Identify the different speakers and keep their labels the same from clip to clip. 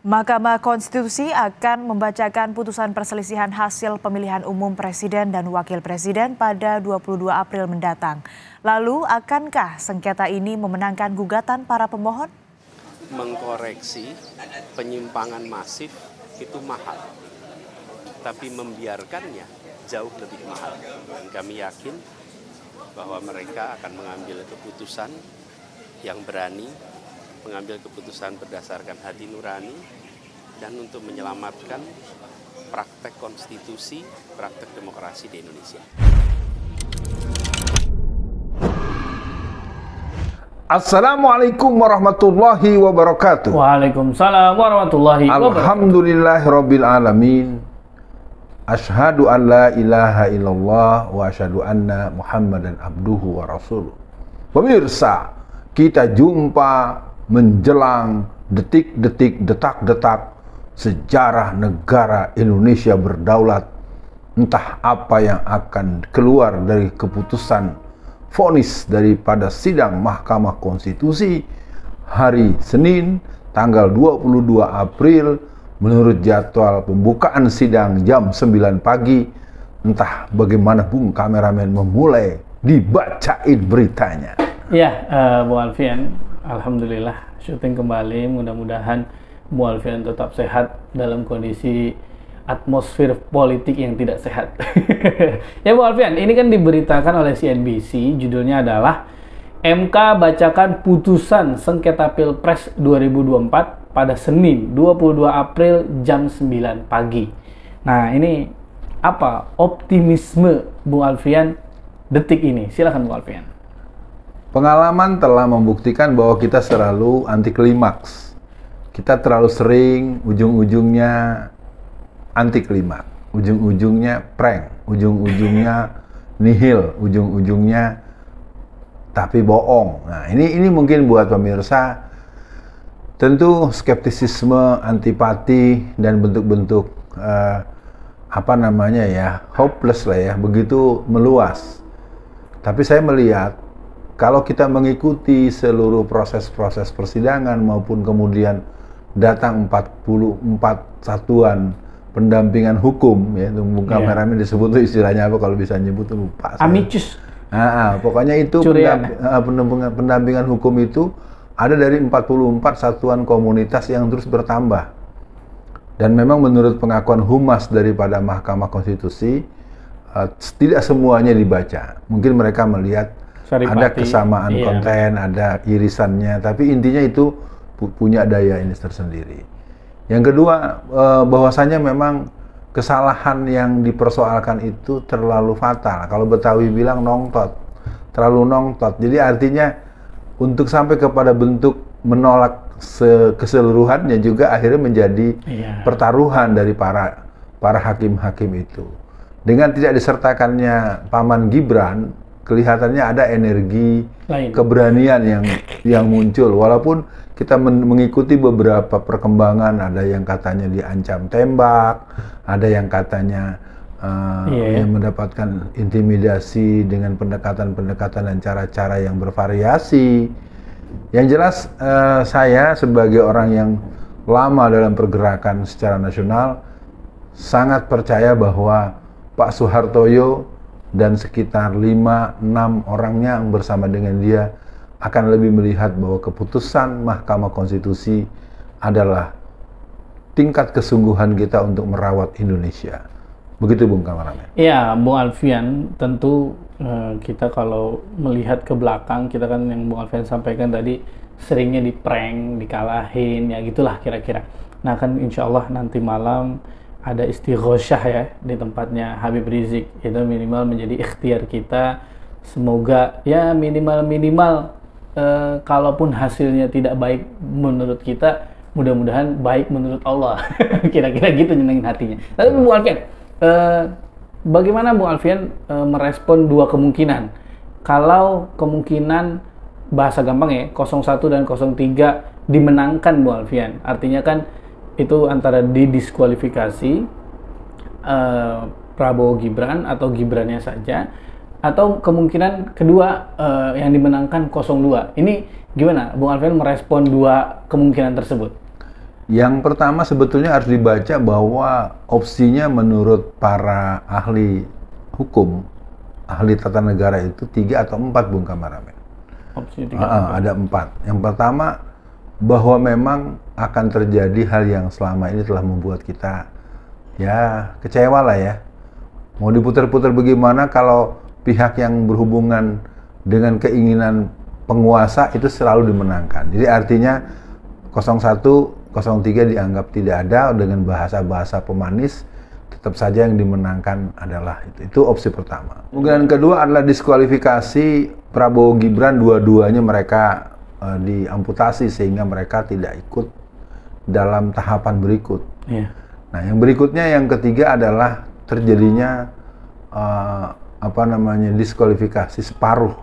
Speaker 1: Mahkamah Konstitusi akan membacakan putusan perselisihan hasil pemilihan umum presiden dan wakil presiden pada 22 April mendatang. Lalu, akankah sengketa ini memenangkan gugatan para pemohon?
Speaker 2: Mengkoreksi penyimpangan masif itu mahal, tapi membiarkannya jauh lebih mahal. Dan kami yakin bahwa mereka akan mengambil keputusan yang berani, mengambil keputusan berdasarkan hati nurani, dan untuk menyelamatkan praktek konstitusi, praktek demokrasi di Indonesia.
Speaker 3: Assalamualaikum warahmatullahi wabarakatuh.
Speaker 4: Waalaikumsalam warahmatullahi wabarakatuh.
Speaker 3: Alhamdulillahirabbil alamin. Asyhadu an la ilaha illallah wa asyhadu anna Muhammadan abduhu wa rasuluh. Pemirsa, kita jumpa menjelang detik-detik, detak-detak sejarah negara Indonesia berdaulat. Entah apa yang akan keluar dari keputusan vonis daripada sidang Mahkamah Konstitusi hari Senin tanggal 22 April menurut jadwal pembukaan sidang jam 9 pagi. Entah bagaimana Bung kameramen memulai dibacain beritanya.
Speaker 4: Ya, Bu Alfian, alhamdulillah syuting kembali. Mudah-mudahan Bu Alfian tetap sehat dalam kondisi atmosfer politik yang tidak sehat. Ya Bu Alfian, ini kan diberitakan oleh CNBC, judulnya adalah MK bacakan putusan sengketa Pilpres 2024 pada Senin 22 April jam 9 pagi. Nah, ini apa optimisme Bu Alfian detik ini? Silakan Bu Alfian.
Speaker 3: Pengalaman telah membuktikan bahwa kita selalu anti klimaks. Kita terlalu sering ujung-ujungnya anti klimaks, ujung-ujungnya prank, ujung-ujungnya nihil, ujung-ujungnya tapi bohong. Nah, ini mungkin buat pemirsa tentu skeptisisme, antipati dan bentuk-bentuk hopeless lah ya, begitu meluas. Tapi saya melihat kalau kita mengikuti seluruh proses-proses persidangan maupun kemudian datang 44 satuan pendampingan hukum, ya, Bung kameramen disebut itu istilahnya apa kalau bisa nyebut itu lupa.
Speaker 4: Amicus.
Speaker 3: Pokoknya itu pendampingan hukum itu ada dari 44 satuan komunitas yang terus bertambah. Dan memang menurut pengakuan humas daripada Mahkamah Konstitusi, tidak semuanya dibaca. Mungkin mereka melihat ada kesamaan konten, ada irisannya, tapi intinya itu punya daya ini tersendiri. Yang kedua, bahwasanya memang kesalahan yang dipersoalkan itu terlalu fatal. Kalau Betawi bilang nongtot, terlalu nongtot. Jadi artinya untuk sampai kepada bentuk menolak keseluruhannya juga akhirnya menjadi pertaruhan dari para hakim-hakim itu. Dengan tidak disertakannya Paman Gibran, kelihatannya ada energi keberanian yang muncul. Walaupun kita mengikuti beberapa perkembangan, ada yang katanya diancam tembak, ada yang katanya yang mendapatkan intimidasi dengan pendekatan-pendekatan dan cara-cara yang bervariasi. Yang jelas saya sebagai orang yang lama dalam pergerakan secara nasional sangat percaya bahwa Pak Soehartoyo dan sekitar 5-6 orangnya yang bersama dengan dia akan lebih melihat bahwa keputusan Mahkamah Konstitusi adalah tingkat kesungguhan kita untuk merawat Indonesia. Begitu Bung kameramen.
Speaker 4: Ya, Bung Alfian, tentu kita kalau melihat ke belakang, kita kan yang Bung Alfian sampaikan tadi seringnya di-prank, dikalahin, ya gitulah kira-kira. Nah kan insya Allah nanti malam ada istighosyah ya di tempatnya Habib Rizik. Itu minimal menjadi ikhtiar kita. Semoga ya minimal kalaupun hasilnya tidak baik menurut kita, mudah-mudahan baik menurut Allah. Kira-kira gitu nyenengin hatinya. Tapi Bu Alfian, bagaimana Bu Alfian merespon dua kemungkinan? Kalau kemungkinan bahasa gampang ya 01 dan 03 dimenangkan Bu Alfian, artinya kan itu antara didiskualifikasi Prabowo Gibran atau Gibrannya saja, atau kemungkinan kedua yang dimenangkan 02. Ini gimana Bung Alfian merespon dua kemungkinan tersebut?
Speaker 3: Yang pertama sebetulnya harus dibaca bahwa opsinya menurut para ahli hukum, ahli tata negara itu 3 atau 4, Bung Kameramen.
Speaker 4: Opsi 3
Speaker 3: ada 4. Yang pertama, bahwa memang akan terjadi hal yang selama ini telah membuat kita ya kecewa lah ya. Mau diputar-putar bagaimana kalau pihak yang berhubungan dengan keinginan penguasa itu selalu dimenangkan. Jadi artinya 01, 03 dianggap tidak ada, dengan bahasa-bahasa pemanis tetap saja yang dimenangkan adalah itu. Itu opsi pertama. Kemungkinan kedua adalah diskualifikasi Prabowo Gibran, dua-duanya mereka diamputasi sehingga mereka tidak ikut dalam tahapan berikut.
Speaker 4: Iya.
Speaker 3: Nah, yang berikutnya, yang ketiga adalah terjadinya diskualifikasi separuh.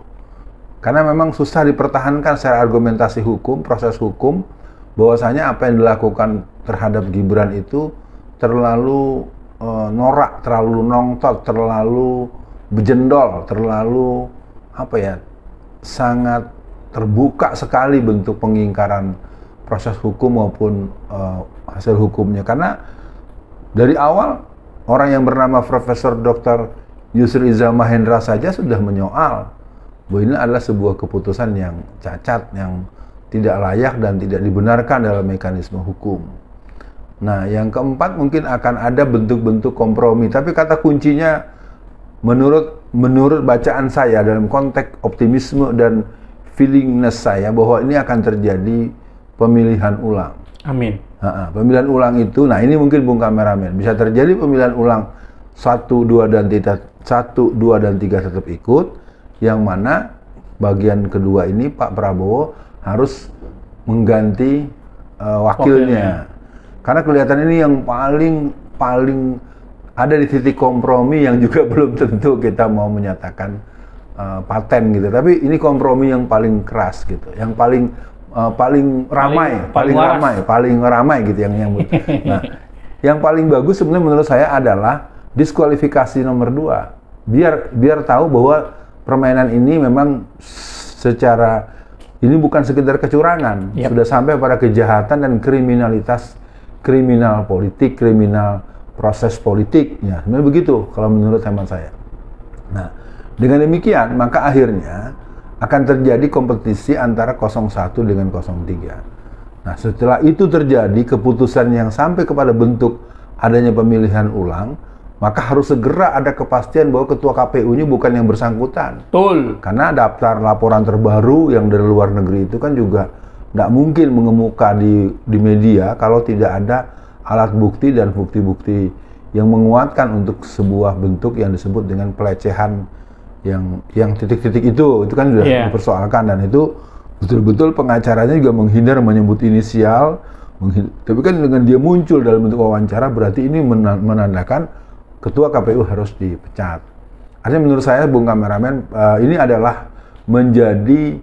Speaker 3: Karena memang susah dipertahankan secara argumentasi hukum, proses hukum, bahwasanya apa yang dilakukan terhadap Gibran itu terlalu norak, terlalu nongtot, terlalu bejendol, terlalu sangat terbuka sekali bentuk pengingkaran proses hukum maupun hasil hukumnya. Karena dari awal orang yang bernama Profesor Dr. Yusril Iza Mahendra saja sudah menyoal bahwa ini adalah sebuah keputusan yang cacat, yang tidak layak dan tidak dibenarkan dalam mekanisme hukum. Nah, yang keempat mungkin akan ada bentuk-bentuk kompromi, tapi kata kuncinya menurut bacaan saya dalam konteks optimisme dan feelingness saya bahwa ini akan terjadi pemilihan ulang.
Speaker 4: Amin.
Speaker 3: Pemilihan ulang itu, nah ini mungkin Bung Kameramen, bisa terjadi pemilihan ulang 1, 2, dan 3 tetap ikut, yang mana bagian kedua ini Pak Prabowo harus mengganti wakilnya. Karena kelihatan ini yang paling ada di titik kompromi yang juga belum tentu kita mau menyatakan paten gitu. Tapi ini kompromi yang paling keras gitu, yang paling ramai gitu yang Nah, yang paling bagus sebenarnya menurut saya adalah diskualifikasi nomor 2. Biar tahu bahwa permainan ini memang secara ini bukan sekedar kecurangan, sudah sampai pada kejahatan dan kriminal politik, kriminal proses politik. Ya, sebenarnya begitu kalau menurut hemat saya. Nah, dengan demikian maka akhirnya akan terjadi kompetisi antara 01 dengan 03. Nah, setelah itu terjadi keputusan yang sampai kepada bentuk adanya pemilihan ulang, maka harus segera ada kepastian bahwa ketua KPU-nya bukan yang bersangkutan.
Speaker 4: Betul.
Speaker 3: Karena daftar laporan terbaru yang dari luar negeri itu kan juga tidak mungkin mengemuka di media kalau tidak ada alat bukti dan bukti-bukti yang menguatkan untuk sebuah bentuk yang disebut dengan pelecehan yang titik-titik itu kan sudah dipersoalkan, dan itu betul-betul pengacaranya juga menghindar menyebut inisial, tapi kan dengan dia muncul dalam bentuk wawancara berarti ini menandakan ketua KPU harus dipecat. Artinya menurut saya, Bung Kameramen, ini adalah menjadi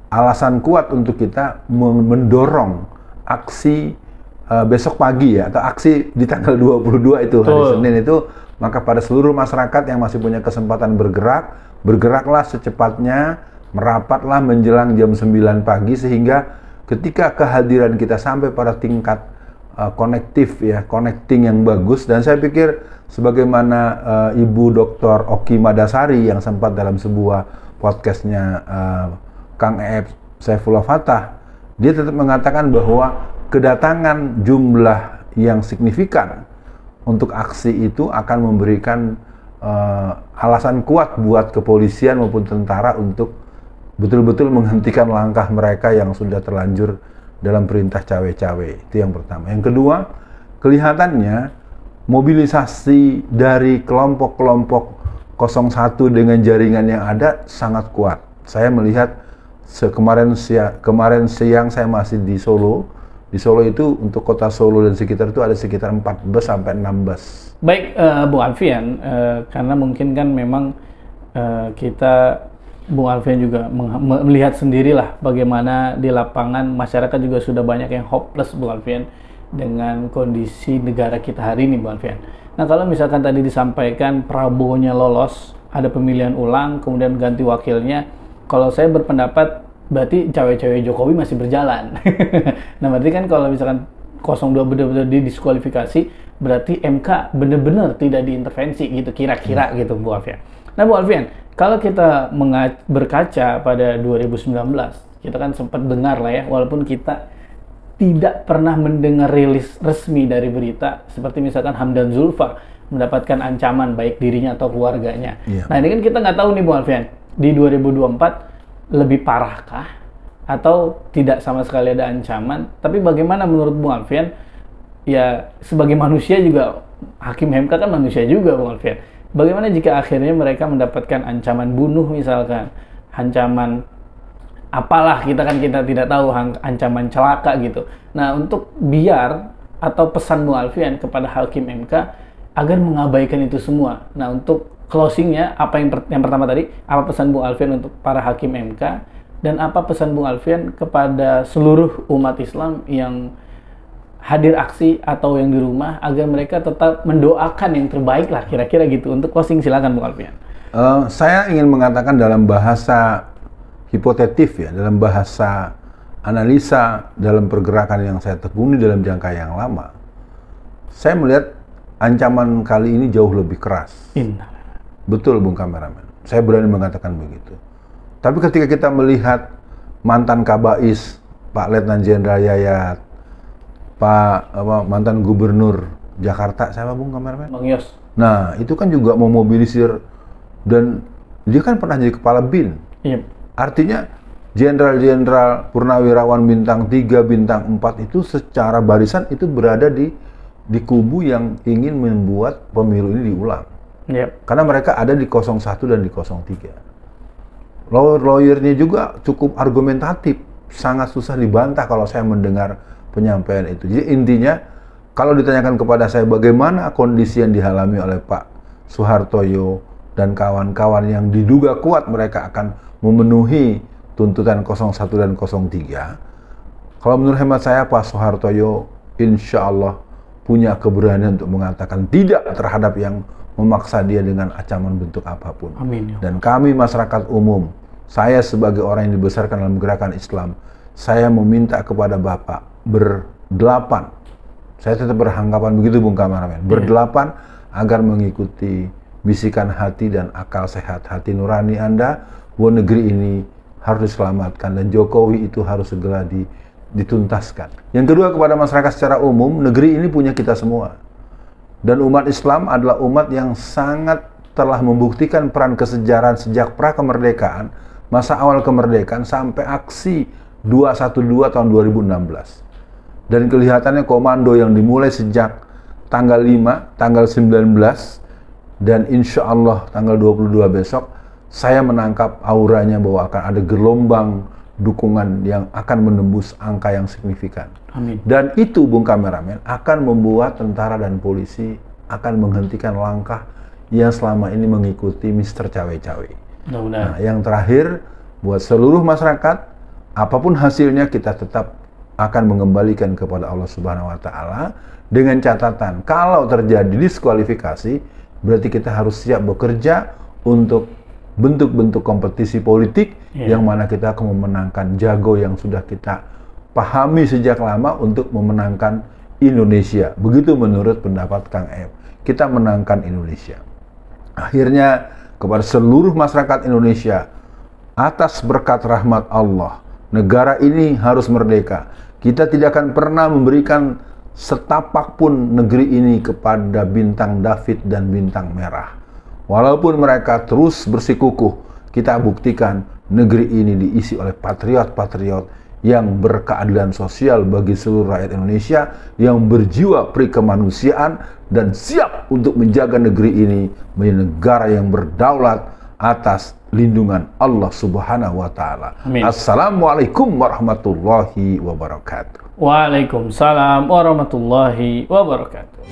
Speaker 3: alasan kuat untuk kita mendorong aksi besok pagi ya, atau aksi di tanggal 22 itu, hari Senin itu, maka pada seluruh masyarakat yang masih punya kesempatan bergeraklah secepatnya, merapatlah menjelang jam 9 pagi, sehingga ketika kehadiran kita sampai pada tingkat connecting yang bagus. Dan saya pikir sebagaimana Ibu Dr. Oki Madasari yang sempat dalam sebuah podcastnya Kang Eep Saifullah Fatah, dia tetap mengatakan bahwa kedatangan jumlah yang signifikan untuk aksi itu akan memberikan alasan kuat buat kepolisian maupun tentara untuk betul-betul menghentikan langkah mereka yang sudah terlanjur dalam perintah cawe-cawe. Itu yang pertama. Yang kedua, kelihatannya mobilisasi dari kelompok-kelompok 01 dengan jaringan yang ada sangat kuat. Saya melihat kemarin siang saya masih di Solo. Di Solo itu untuk kota Solo dan sekitar itu ada sekitar 14 sampai 16.
Speaker 4: Baik, Bu Alfian, karena mungkin kan memang kita, Bung Alfian juga melihat sendirilah bagaimana di lapangan masyarakat juga sudah banyak yang hopeless, Bung Alfian, dengan kondisi negara kita hari ini, Bung Alfian. Nah, kalau misalkan tadi disampaikan Prabowo-nya lolos, ada pemilihan ulang, kemudian ganti wakilnya, kalau saya berpendapat berarti cawe-cawe Jokowi masih berjalan. Nah, berarti kan kalau misalkan 02 benar-benar didiskualifikasi, berarti MK benar-benar tidak diintervensi gitu kira-kira gitu Bu Alfian. Nah Bu Alfian, kalau kita berkaca pada 2019, kita kan sempat dengar lah ya, walaupun kita tidak pernah mendengar rilis resmi dari berita, seperti misalkan Hamdan Zulfa mendapatkan ancaman baik dirinya atau keluarganya. Nah ini kan kita nggak tahu nih Bu Alfian, di 2024 lebih parahkah atau tidak sama sekali ada ancaman? Tapi bagaimana menurut Bu Alfian? Ya sebagai manusia juga, Hakim MK kan manusia juga Bu Alfian. Bagaimana jika akhirnya mereka mendapatkan ancaman bunuh misalkan, ancaman apalah kita tidak tahu, ancaman celaka gitu. Nah untuk biar atau pesan Bu Alfian kepada Hakim MK agar mengabaikan itu semua. Nah untuk closingnya apa yang pertama tadi, apa pesan Bu Alfian untuk para Hakim MK dan apa pesan Bu Alfian kepada seluruh umat Islam yang hadir aksi atau yang di rumah agar mereka tetap mendoakan yang terbaik lah kira-kira gitu. Untuk closing silakan Bu Alfian.
Speaker 3: Saya ingin mengatakan dalam bahasa hipotetif ya, dalam bahasa analisa dalam pergerakan yang saya tekuni dalam jangka yang lama, saya melihat ancaman kali ini jauh lebih keras. Betul Bung Kameramen, saya berani mengatakan begitu. Tapi ketika kita melihat mantan Kabais, Pak Letnan Jenderal Yayat, mantan Gubernur Jakarta, siapa Bung Kameramen?
Speaker 4: Bang Yos.
Speaker 3: Nah, itu kan juga memobilisir, dan dia kan pernah jadi kepala BIN.
Speaker 4: Iya.
Speaker 3: Artinya jenderal-jenderal purnawirawan bintang 3, bintang 4 itu secara barisan itu berada di kubu yang ingin membuat pemilu ini diulang.
Speaker 4: Yep.
Speaker 3: Karena mereka ada di 01 dan di 03. Lawyer-lawyernya juga cukup argumentatif, sangat susah dibantah kalau saya mendengar penyampaian itu. Jadi intinya, kalau ditanyakan kepada saya bagaimana kondisi yang dialami oleh Pak Soehartoyo dan kawan-kawan yang diduga kuat mereka akan memenuhi tuntutan 01 dan 03, kalau menurut hemat saya Pak Soehartoyo insya Allah punya keberanian untuk mengatakan tidak terhadap yang memaksa dia dengan ancaman bentuk apapun.
Speaker 4: Amin.
Speaker 3: Dan kami masyarakat umum, saya sebagai orang yang dibesarkan dalam gerakan Islam, saya meminta kepada Bapak berdelapan, saya tetap beranggapan begitu Bung Kameramen, berdelapan agar mengikuti bisikan hati dan akal sehat hati nurani Anda bahwa negeri ini harus diselamatkan dan Jokowi itu harus segera dituntaskan. Yang kedua, kepada masyarakat secara umum, negeri ini punya kita semua. Dan umat Islam adalah umat yang sangat telah membuktikan peran kesejarahan sejak pra-kemerdekaan, masa awal kemerdekaan sampai aksi 212 tahun 2016. Dan kelihatannya komando yang dimulai sejak tanggal 5, tanggal 19, dan insya Allah tanggal 22 besok, saya menangkap auranya bahwa akan ada gelombang dukungan yang akan menembus angka yang signifikan.
Speaker 4: Amin.
Speaker 3: Dan itu Bung Kameramen akan membuat tentara dan polisi akan menghentikan langkah yang selama ini mengikuti Mr. Cawe-Cawe. Nah, yang terakhir, buat seluruh masyarakat, apapun hasilnya kita tetap akan mengembalikan kepada Allah Subhanahu wa Ta'ala dengan catatan kalau terjadi diskualifikasi berarti kita harus siap bekerja untuk bentuk-bentuk kompetisi politik yang mana kita akan memenangkan jago yang sudah kita pahami sejak lama untuk memenangkan Indonesia. Begitu menurut pendapat Kang Em. Kita menangkan Indonesia. Akhirnya kepada seluruh masyarakat Indonesia, atas berkat rahmat Allah, negara ini harus merdeka. Kita tidak akan pernah memberikan setapak pun negeri ini kepada bintang David dan bintang merah. Walaupun mereka terus bersikukuh, kita buktikan negeri ini diisi oleh patriot-patriot yang berkeadilan sosial bagi seluruh rakyat Indonesia, yang berjiwa peri kemanusiaan dan siap untuk menjaga negeri ini menjadi negara yang berdaulat atas lindungan Allah Subhanahu wa Ta'ala. Assalamualaikum warahmatullahi wabarakatuh.
Speaker 4: Waalaikumsalam warahmatullahi wabarakatuh.